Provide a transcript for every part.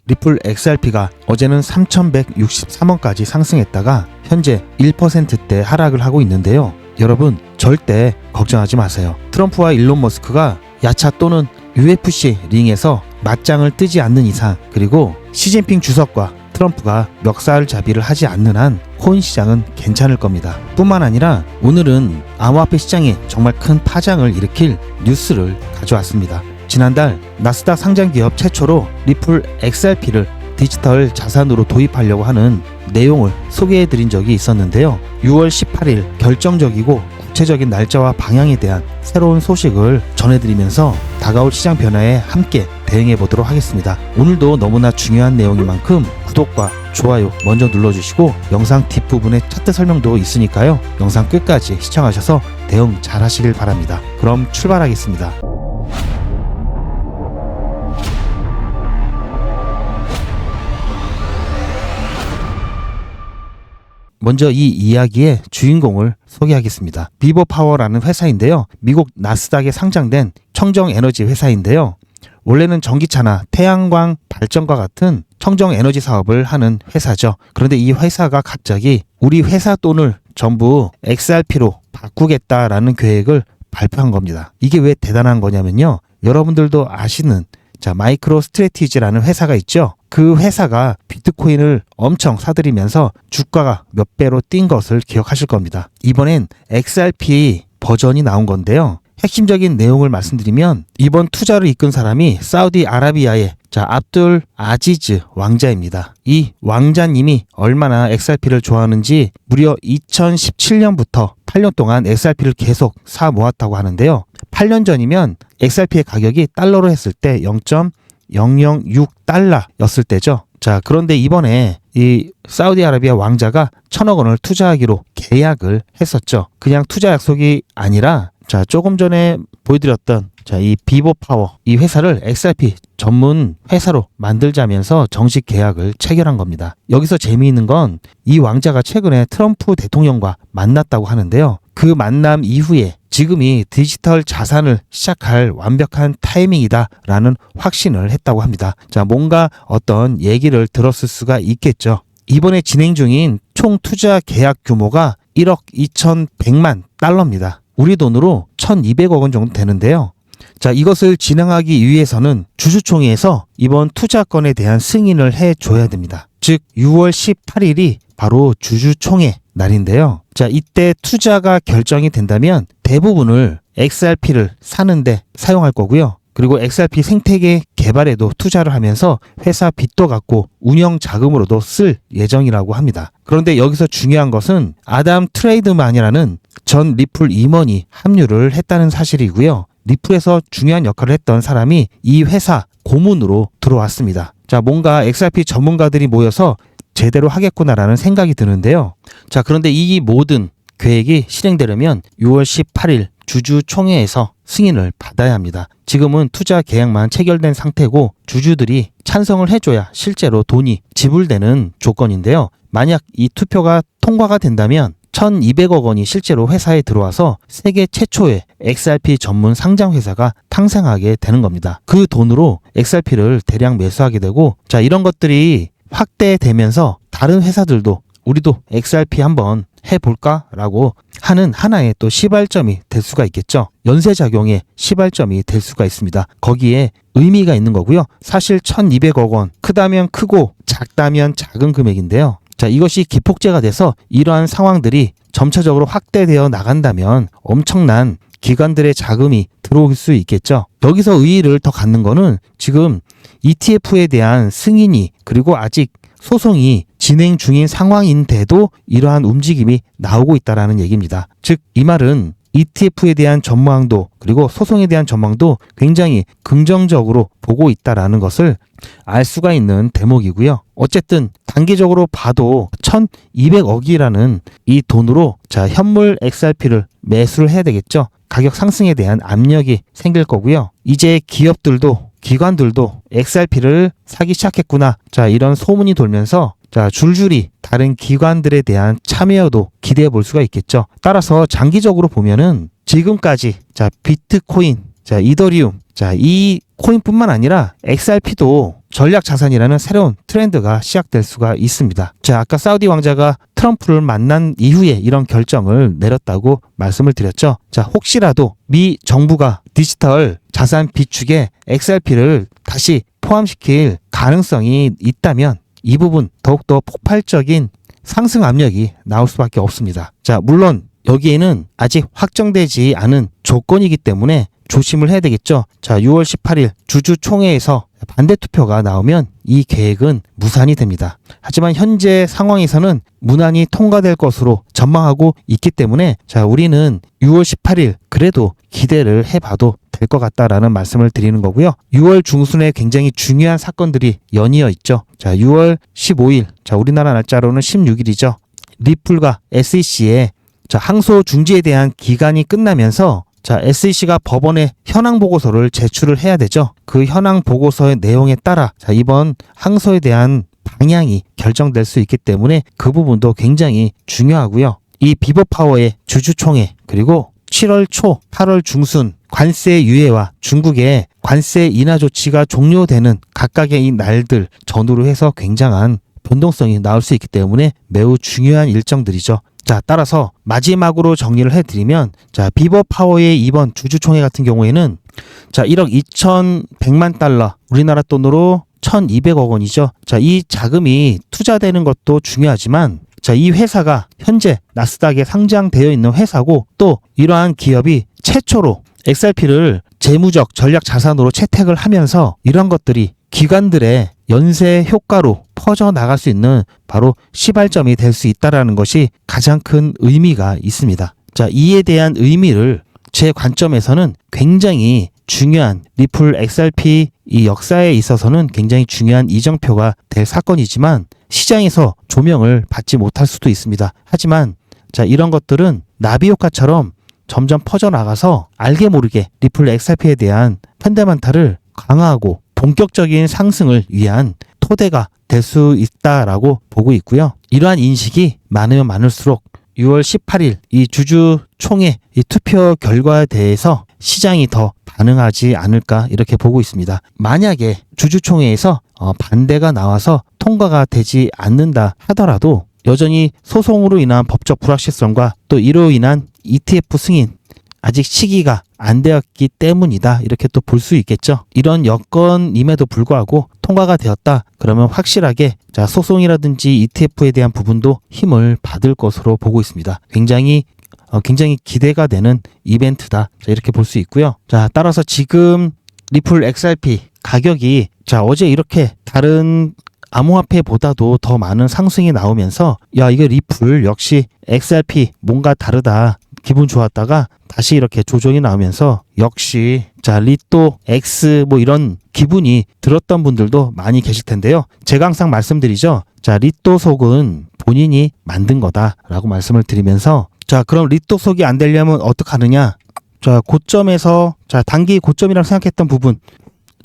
리플 XRP가 어제는 3,163원까지 상승했다가 현재 1%대 하락을 하고 있는데요. 여러분 절대 걱정하지 마세요. 트럼프와 일론 머스크가 야차 또는 UFC 링에서 맞짱을 뜨지 않는 이상, 그리고 시진핑 주석과 트럼프가 멱살잡이를 하지 않는 한 코인 시장은 괜찮을 겁니다. 뿐만 아니라 오늘은 암호화폐 시장에 정말 큰 파장을 일으킬 뉴스를 가져왔습니다. 지난달 나스닥 상장 기업 최초로 리플 XRP를 디지털 자산으로 도입하려고 하는 내용을 소개해드린 적이 있었는데요. 6월 18일 결정적이고 구체적인 날짜와 방향에 대한 새로운 소식을 전해드리면서 다가올 시장 변화에 함께 대응해 보도록 하겠습니다. 오늘도 너무나 중요한 내용인 만큼 구독과 좋아요 먼저 눌러주시고 영상 뒷부분에 차트 설명도 있으니까요. 영상 끝까지 시청하셔서 대응 잘 하시길 바랍니다. 그럼 출발하겠습니다. 먼저 이 이야기의 주인공을 소개하겠습니다. 비버파워라는 회사인데요. 미국 나스닥에 상장된 청정에너지 회사인데요. 원래는 전기차나 태양광 발전과 같은 청정에너지 사업을 하는 회사죠. 그런데 이 회사가 갑자기 우리 회사 돈을 전부 XRP로 바꾸겠다라는 계획을 발표한 겁니다. 이게 왜 대단한 거냐면요. 여러분들도 아시는 마이크로 스트래티지라는 회사가 있죠. 그 회사가 비트코인을 엄청 사들이면서 주가가 몇 배로 뛴 것을 기억하실 겁니다. 이번엔 XRP 버전이 나온 건데요. 핵심적인 내용을 말씀드리면 이번 투자를 이끈 사람이 사우디아라비아의 압둘 아지즈 왕자입니다. 이 왕자님이 얼마나 XRP를 좋아하는지 무려 2017년부터 8년 동안 XRP를 계속 사 모았다고 하는데요. 8년 전이면 XRP의 가격이 달러로 했을 때 0.006달러였을 때죠. 그런데 이번에 이 사우디아라비아 왕자가 1,000억 원을 투자하기로 계약을 했었죠. 그냥 투자 약속이 아니라 조금 전에 보여드렸던 이 비버파워 이 회사를 XRP 전문 회사로 만들자면서 정식 계약을 체결한 겁니다. 여기서 재미있는 건 이 왕자가 최근에 트럼프 대통령과 만났다고 하는데요. 그 만남 이후에 지금이 디지털 자산을 시작할 완벽한 타이밍이다라는 확신을 했다고 합니다. 뭔가 어떤 얘기를 들었을 수가 있겠죠. 이번에 진행 중인 총 투자 계약 규모가 1억 2,100만 달러입니다. 우리 돈으로 1,200억 원 정도 되는데요. 이것을 진행하기 위해서는 주주총회에서 이번 투자건에 대한 승인을 해줘야 됩니다. 즉 6월 18일이 바로 주주총회 날인데요. 이때 투자가 결정이 된다면 대부분을 XRP를 사는데 사용할 거고요. 그리고 XRP 생태계 개발에도 투자를 하면서 회사 빚도 갚고 운영 자금으로도 쓸 예정이라고 합니다. 그런데 여기서 중요한 것은 아담 트레이드만이라는 전 리플 임원이 합류를 했다는 사실이고요. 리플에서 중요한 역할을 했던 사람이 이 회사 고문으로 들어왔습니다. 뭔가 XRP 전문가들이 모여서 제대로 하겠구나라는 생각이 드는데요. 그런데 이 모든 계획이 실행되려면 6월 18일 주주총회에서 승인을 받아야 합니다. 지금은 투자 계약만 체결된 상태고 주주들이 찬성을 해줘야 실제로 돈이 지불되는 조건인데요. 만약 이 투표가 통과가 된다면 1,200억 원이 실제로 회사에 들어와서 세계 최초의 XRP 전문 상장 회사가 탄생하게 되는 겁니다. 그 돈으로 XRP를 대량 매수하게 되고 이런 것들이 확대되면서 다른 회사들도 우리도 XRP 한번 해볼까라고 하는 하나의 또 시발점이 될 수가 있겠죠. 연쇄작용의 시발점이 될 수가 있습니다. 거기에 의미가 있는 거고요. 사실 1,200억 원, 크다면 크고 작다면 작은 금액인데요. 이것이 기폭제가 돼서 이러한 상황들이 점차적으로 확대되어 나간다면 엄청난 기관들의 자금이 들어올 수 있겠죠. 여기서 의의를 더 갖는 거는 지금 ETF에 대한 승인이 그리고 아직 소송이 진행 중인 상황인데도 이러한 움직임이 나오고 있다는 얘기입니다. 즉 이 말은 ETF에 대한 전망도 그리고 소송에 대한 전망도 굉장히 긍정적으로 보고 있다는 것을 알 수가 있는 대목이고요. 어쨌든 단기적으로 봐도 1,200억이라는 이 돈으로 현물 XRP를 매수를 해야 되겠죠. 가격 상승에 대한 압력이 생길 거고요. 이제 기업들도 기관들도 XRP를 사기 시작했구나. 이런 소문이 돌면서 줄줄이 다른 기관들에 대한 참여도 기대해 볼 수가 있겠죠. 따라서 장기적으로 보면은 지금까지 비트코인, 이더리움, 이 코인뿐만 아니라 XRP도 전략 자산이라는 새로운 트렌드가 시작될 수가 있습니다. 자, 아까 사우디 왕자가 트럼프를 만난 이후에 이런 결정을 내렸다고 말씀을 드렸죠. 자, 혹시라도 미 정부가 디지털 자산 비축에 XRP를 다시 포함시킬 가능성이 있다면 이 부분 더욱더 폭발적인 상승 압력이 나올 수밖에 없습니다. 자, 물론 여기에는 아직 확정되지 않은 조건이기 때문에 조심을 해야 되겠죠. 자, 6월 18일 주주총회에서 반대 투표가 나오면 이 계획은 무산이 됩니다. 하지만 현재 상황에서는 무난히 통과될 것으로 전망하고 있기 때문에 자, 우리는 6월 18일 그래도 기대를 해봐도 될 것 같다라는 말씀을 드리는 거고요. 6월 중순에 굉장히 중요한 사건들이 연이어 있죠. 자, 6월 15일, 자, 우리나라 날짜로는 16일이죠. 리플과 SEC의 자, 항소 중지에 대한 기간이 끝나면서 자, SEC가 법원에 현황 보고서를 제출을 해야 되죠. 그 현황 보고서의 내용에 따라 자, 이번 항소에 대한 방향이 결정될 수 있기 때문에 그 부분도 굉장히 중요하고요. 이 비버파워의 주주총회 그리고 7월 초, 8월 중순 관세 유예와 중국의 관세 인하 조치가 종료되는 각각의 이 날들 전후로 해서 굉장한 변동성이 나올 수 있기 때문에 매우 중요한 일정들이죠. 자, 따라서 마지막으로 정리를 해드리면 자, 비버파워의 이번 주주총회 같은 경우에는 자, 1억 2,100만 달러 우리나라 돈으로 1,200억 원이죠. 자, 이 자금이 투자되는 것도 중요하지만 자, 이 회사가 현재 나스닥에 상장되어 있는 회사고 또 이러한 기업이 최초로 XRP를 재무적 전략 자산으로 채택을 하면서 이런 것들이 기관들의 연쇄 효과로 퍼져나갈 수 있는 바로 시발점이 될 수 있다는 것이 가장 큰 의미가 있습니다. 자, 이에 대한 의미를 제 관점에서는 굉장히 중요한 리플 XRP 이 역사에 있어서는 굉장히 중요한 이정표가 될 사건이지만 시장에서 조명을 받지 못할 수도 있습니다. 하지만 자, 이런 것들은 나비 효과처럼 점점 퍼져나가서 알게 모르게 리플 XRP에 대한 펀더멘탈을 강화하고 본격적인 상승을 위한 토대가 될 수 있다라고 보고 있고요. 이러한 인식이 많으면 많을수록 6월 18일 이 주주총회 이 투표 결과에 대해서 시장이 더 반응하지 않을까 이렇게 보고 있습니다. 만약에 주주총회에서 반대가 나와서 통과가 되지 않는다 하더라도 여전히 소송으로 인한 법적 불확실성과 또 이로 인한 ETF 승인 아직 시기가 안 되었기 때문이다 이렇게 또 볼 수 있겠죠. 이런 여건임에도 불구하고 통과가 되었다 그러면 확실하게 자, 소송이라든지 ETF에 대한 부분도 힘을 받을 것으로 보고 있습니다. 굉장히 기대가 되는 이벤트다 자, 이렇게 볼 수 있고요. 자, 따라서 지금 리플 XRP 가격이 자, 어제 이렇게 다른 암호화폐보다도 더 많은 상승이 나오면서 야, 이거 리플 역시 XRP 뭔가 다르다 기분 좋았다가 다시 이렇게 조정이 나오면서 역시 자, 리또 X 뭐 이런 기분이 들었던 분들도 많이 계실 텐데요. 제가 항상 말씀드리죠. 자, 리또 속은 본인이 만든 거다라고 말씀을 드리면서 자, 그럼 리또 속이 안 되려면 어떡하느냐? 자, 고점에서 자, 단기 고점이라고 생각했던 부분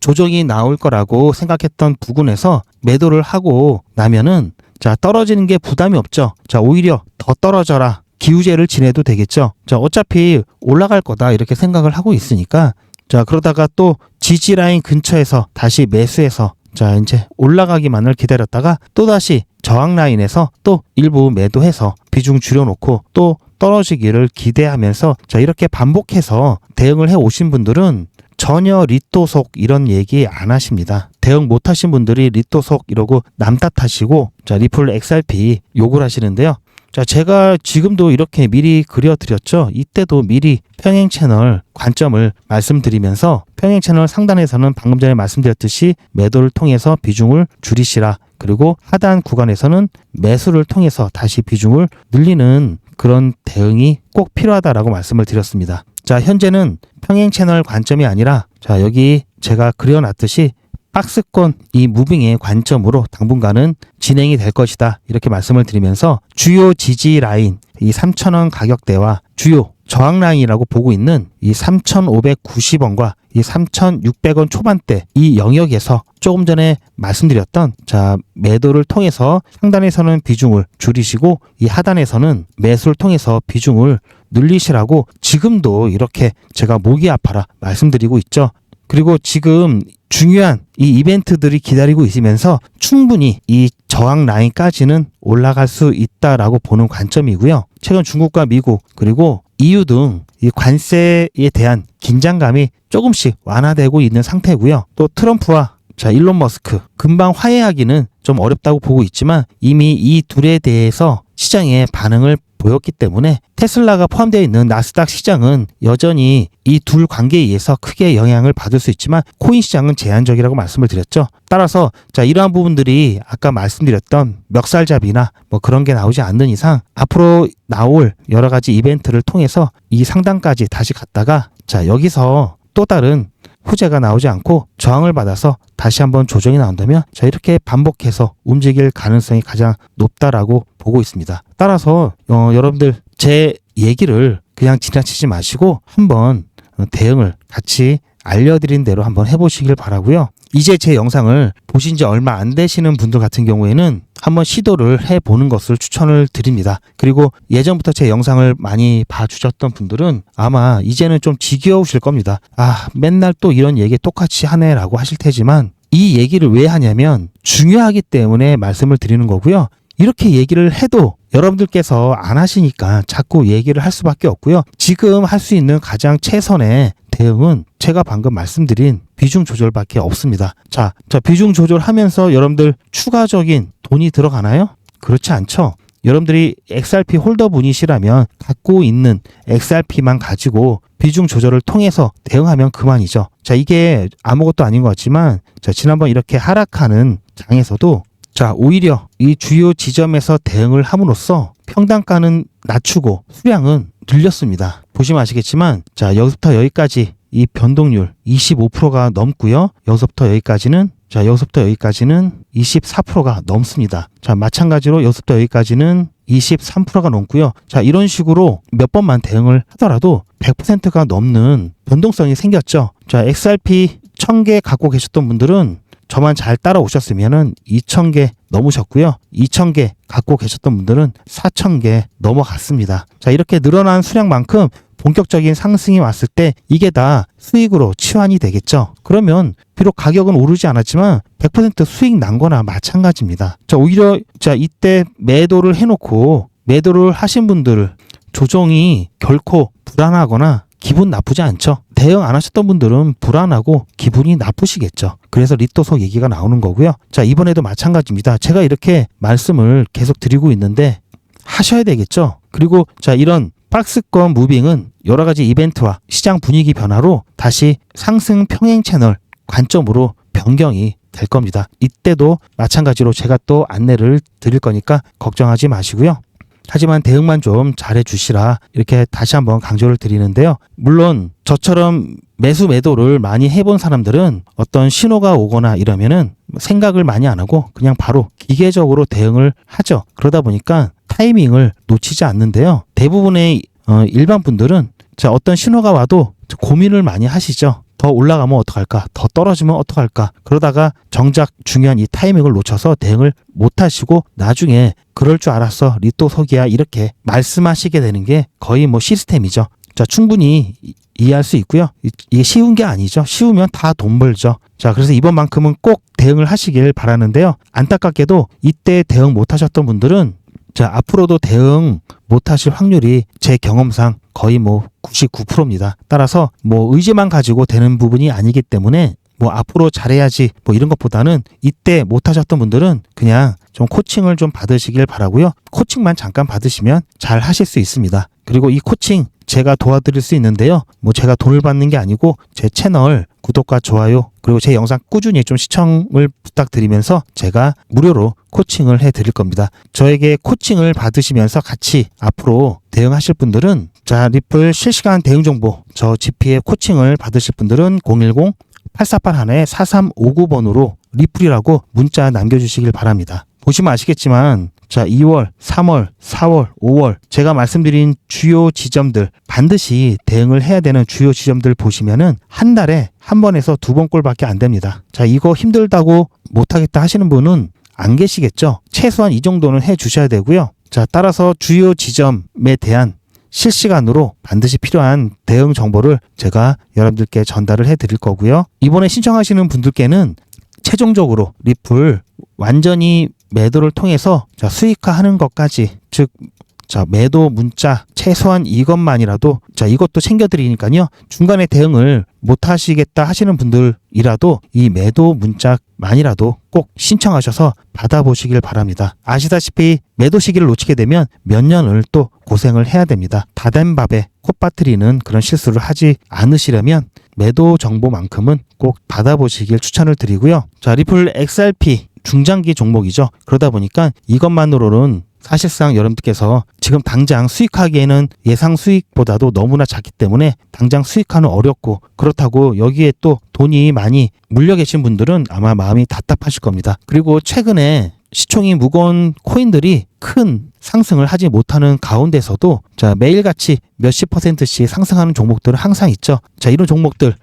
조정이 나올 거라고 생각했던 부근에서 매도를 하고 나면은 자, 떨어지는 게 부담이 없죠. 자, 오히려 더 떨어져라. 기우제를 지내도 되겠죠. 자, 어차피 올라갈 거다 이렇게 생각을 하고 있으니까 자, 그러다가 또 지지라인 근처에서 다시 매수해서 자, 이제 올라가기만을 기다렸다가 또다시 저항 라인에서 또 일부 매도해서 비중 줄여놓고 또 떨어지기를 기대하면서 자, 이렇게 반복해서 대응을 해 오신 분들은 전혀 리또속 이런 얘기 안 하십니다. 대응 못 하신 분들이 리또속 이러고 남 탓하시고 자, 리플 XRP 욕을 하시는데요. 자, 제가 지금도 이렇게 미리 그려드렸죠. 이때도 미리 평행 채널 관점을 말씀드리면서 평행 채널 상단에서는 방금 전에 말씀드렸듯이 매도를 통해서 비중을 줄이시라. 그리고 하단 구간에서는 매수를 통해서 다시 비중을 늘리는 그런 대응이 꼭 필요하다라고 말씀을 드렸습니다. 자, 현재는 평행 채널 관점이 아니라 자, 여기 제가 그려놨듯이 박스권 이 무빙의 관점으로 당분간은 진행이 될 것이다 이렇게 말씀을 드리면서 주요 지지 라인 이 3,000원 가격대와 주요 저항 라인이라고 보고 있는 이 3,590원과 이 3,600원 초반대 이 영역에서 조금 전에 말씀드렸던 자, 매도를 통해서 상단에서는 비중을 줄이시고 이 하단에서는 매수를 통해서 비중을 늘리시라고 지금도 이렇게 제가 목이 아파라 말씀드리고 있죠. 그리고 지금 중요한 이 이벤트들이 기다리고 있으면서 충분히 이 저항 라인까지는 올라갈 수 있다라고 보는 관점이고요. 최근 중국과 미국 그리고 EU 등 이 관세에 대한 긴장감이 조금씩 완화되고 있는 상태고요. 또 트럼프와 일론 머스크 금방 화해하기는 좀 어렵다고 보고 있지만 이미 이 둘에 대해서 시장의 반응을 보였기 때문에 테슬라가 포함되어 있는 나스닥 시장은 여전히 이 둘 관계에 의해서 크게 영향을 받을 수 있지만 코인 시장은 제한적이라고 말씀을 드렸죠. 따라서 이러한 부분들이 아까 말씀드렸던 멱살잡이나 뭐 그런 게 나오지 않는 이상 앞으로 나올 여러 가지 이벤트를 통해서 이 상단까지 다시 갔다가 여기서 또 다른 후재가 나오지 않고 저항을 받아서 다시 한번 조정이 나온다면 이렇게 반복해서 움직일 가능성이 가장 높다라고 보고 있습니다. 따라서 여러분들 제 얘기를 그냥 지나치지 마시고 한번 대응을 같이 알려드린 대로 한번 해보시길 바라고요. 이제 제 영상을 보신 지 얼마 안 되시는 분들 같은 경우에는 한번 시도를 해보는 것을 추천을 드립니다. 그리고 예전부터 제 영상을 많이 봐주셨던 분들은 아마 이제는 좀 지겨우실 겁니다. 맨날 또 이런 얘기 똑같이 하네 라고 하실 테지만 이 얘기를 왜 하냐면 중요하기 때문에 말씀을 드리는 거고요. 이렇게 얘기를 해도 여러분들께서 안 하시니까 자꾸 얘기를 할 수밖에 없고요. 지금 할 수 있는 가장 최선의 대응은 제가 방금 말씀드린 비중 조절밖에 없습니다. 자, 비중 조절하면서 여러분들 추가적인 돈이 들어가나요? 그렇지 않죠. 여러분들이 XRP 홀더 분이시라면 갖고 있는 XRP만 가지고 비중 조절을 통해서 대응하면 그만이죠. 이게 아무것도 아닌 것 같지만 지난번 이렇게 하락하는 장에서도 오히려 이 주요 지점에서 대응을 함으로써 평단가는 낮추고 수량은 늘렸습니다. 보시면 아시겠지만 여기서부터 여기까지 이 변동률 25%가 넘고요. 여기서부터 여기까지는 24%가 넘습니다. 마찬가지로 여기서부터 여기까지는 23%가 넘고요. 이런 식으로 몇 번만 대응을 하더라도 100%가 넘는 변동성이 생겼죠. XRP 1000개 갖고 계셨던 분들은 저만 잘 따라오셨으면은 2000개 넘으셨고요. 2000개 갖고 계셨던 분들은 4000개 넘어갔습니다. 이렇게 늘어난 수량만큼 본격적인 상승이 왔을 때 이게 다 수익으로 치환이 되겠죠. 그러면 비록 가격은 오르지 않았지만 100% 수익 난 거나 마찬가지입니다. 오히려 이때 매도를 해놓고 매도를 하신 분들을 조정이 결코 불안하거나 기분 나쁘지 않죠. 대응 안 하셨던 분들은 불안하고 기분이 나쁘시겠죠. 그래서 리또석 얘기가 나오는 거고요. 이번에도 마찬가지입니다. 제가 이렇게 말씀을 계속 드리고 있는데 하셔야 되겠죠. 그리고 이런 박스권 무빙은 여러 가지 이벤트와 시장 분위기 변화로 다시 상승 평행 채널 관점으로 변경이 될 겁니다. 이때도 마찬가지로 제가 또 안내를 드릴 거니까 걱정하지 마시고요. 하지만 대응만 좀 잘해 주시라 이렇게 다시 한번 강조를 드리는데요. 물론 저처럼 매수 매도를 많이 해본 사람들은 어떤 신호가 오거나 이러면은 생각을 많이 안 하고 그냥 바로 기계적으로 대응을 하죠. 그러다 보니까 타이밍을 놓치지 않는데요. 대부분의 일반 분들은 어떤 신호가 와도 고민을 많이 하시죠. 더 올라가면 어떡할까? 더 떨어지면 어떡할까? 그러다가 정작 중요한 이 타이밍을 놓쳐서 대응을 못 하시고 나중에 그럴 줄 알았어. 리또석이야. 이렇게 말씀하시게 되는 게 거의 시스템이죠. 충분히 이해할 수 있고요. 이게 쉬운 게 아니죠. 쉬우면 다 돈 벌죠. 그래서 이번만큼은 꼭 대응을 하시길 바라는데요. 안타깝게도 이때 대응 못 하셨던 분들은 앞으로도 대응 못 하실 확률이 제 경험상 거의 99%입니다. 따라서 의지만 가지고 되는 부분이 아니기 때문에 앞으로 잘해야지 이런 것보다는 이때 못 하셨던 분들은 그냥 좀 코칭을 좀 받으시길 바라고요. 코칭만 잠깐 받으시면 잘 하실 수 있습니다. 그리고 이 코칭 제가 도와드릴 수 있는데요. 제가 돈을 받는 게 아니고 제 채널 구독과 좋아요 그리고 제 영상 꾸준히 좀 시청을 부탁드리면서 제가 무료로 코칭을 해드릴 겁니다. 저에게 코칭을 받으시면서 같이 앞으로 대응하실 분들은 리플 실시간 대응 정보 저 GP의 코칭을 받으실 분들은 010-8481-4359번으로 리플이라고 문자 남겨주시길 바랍니다. 보시면 아시겠지만 2월, 3월, 4월, 5월 제가 말씀드린 주요 지점들 반드시 대응을 해야 되는 주요 지점들 보시면은 한 달에 한 번에서 2번꼴밖에 안 됩니다. 이거 힘들다고 못하겠다 하시는 분은 안 계시겠죠. 최소한 이 정도는 해 주셔야 되고요. 따라서 주요 지점에 대한 실시간으로 반드시 필요한 대응 정보를 제가 여러분들께 전달을 해드릴 거고요. 이번에 신청하시는 분들께는 최종적으로 리플 완전히 매도를 통해서 수익화하는 것까지, 즉 매도 문자 최소한 이것만이라도 이것도 챙겨드리니까요. 중간에 대응을 못 하시겠다 하시는 분들이라도 이 매도 문자만이라도 꼭 신청하셔서 받아보시길 바랍니다. 아시다시피 매도 시기를 놓치게 되면 몇 년을 또 고생을 해야 됩니다. 다 된 밥에 콧바트리는 그런 실수를 하지 않으시려면 매도 정보만큼은 꼭 받아보시길 추천을 드리고요. 리플 XRP 중장기 종목이죠. 그러다 보니까 이것만으로는 사실상 여러분들께서 지금 당장 수익하기에는 예상 수익보다도 너무나 작기 때문에 당장 수익하는 어렵고, 그렇다고 여기에 또 돈이 많이 물려 계신 분들은 아마 마음이 답답하실 겁니다. 그리고 최근에 시총이 무거운 코인들이 큰 상승을 하지 못하는 가운데서도 매일같이 몇십 %씩 상승하는 종목들은 항상 있죠. 이런 종목들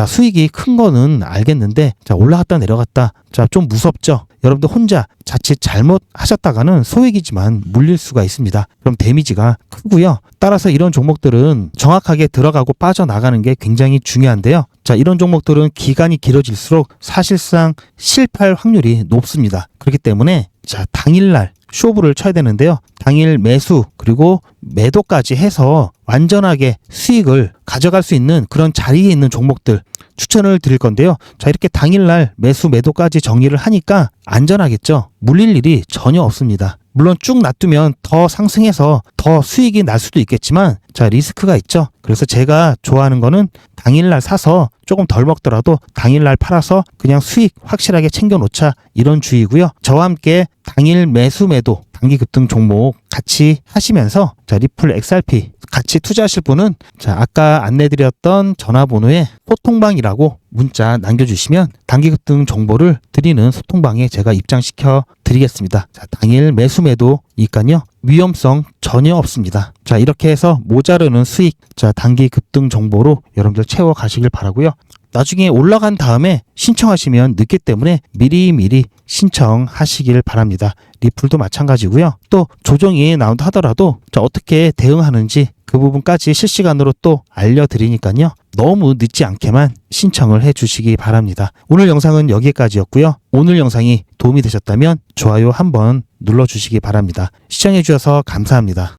수익이 큰 거는 알겠는데 올라갔다 내려갔다 좀 무섭죠. 여러분들 혼자 자칫 잘못 하셨다가는 소액이지만 물릴 수가 있습니다. 그럼 데미지가 크고요. 따라서 이런 종목들은 정확하게 들어가고 빠져나가는 게 굉장히 중요한데요. 이런 종목들은 기간이 길어질수록 사실상 실패할 확률이 높습니다. 그렇기 때문에 당일날 쇼부를 쳐야 되는데요. 당일 매수 그리고 매도까지 해서 완전하게 수익을 가져갈 수 있는 그런 자리에 있는 종목들 추천을 드릴 건데요. 이렇게 당일날 매수 매도까지 정리를 하니까 안전하겠죠. 물릴 일이 전혀 없습니다. 물론 쭉 놔두면 더 상승해서 더 수익이 날 수도 있겠지만 리스크가 있죠. 그래서 제가 좋아하는 거는 당일날 사서 조금 덜 먹더라도 당일날 팔아서 그냥 수익 확실하게 챙겨놓자, 이런 주의고요. 저와 함께 당일 매수 매도 단기 급등 종목 같이 하시면서 리플 XRP 같이 투자하실 분은 아까 안내드렸던 전화번호에 소통방이라고 문자 남겨주시면 단기 급등 정보를 드리는 소통방에 제가 입장시켜 드리겠습니다. 당일 매수 매도니까요. 위험성 전혀 없습니다. 이렇게 해서 모자르는 수익 단기 급등 정보로 여러분들 채워 가시길 바라고요. 나중에 올라간 다음에 신청하시면 늦기 때문에 미리미리 신청하시길 바랍니다. 리플도 마찬가지고요. 또 조정이 나온다 하더라도 어떻게 대응하는지 그 부분까지 실시간으로 또 알려드리니까요. 너무 늦지 않게만 신청을 해주시기 바랍니다. 오늘 영상은 여기까지였고요. 오늘 영상이 도움이 되셨다면 좋아요 한번 눌러주시기 바랍니다. 시청해주셔서 감사합니다.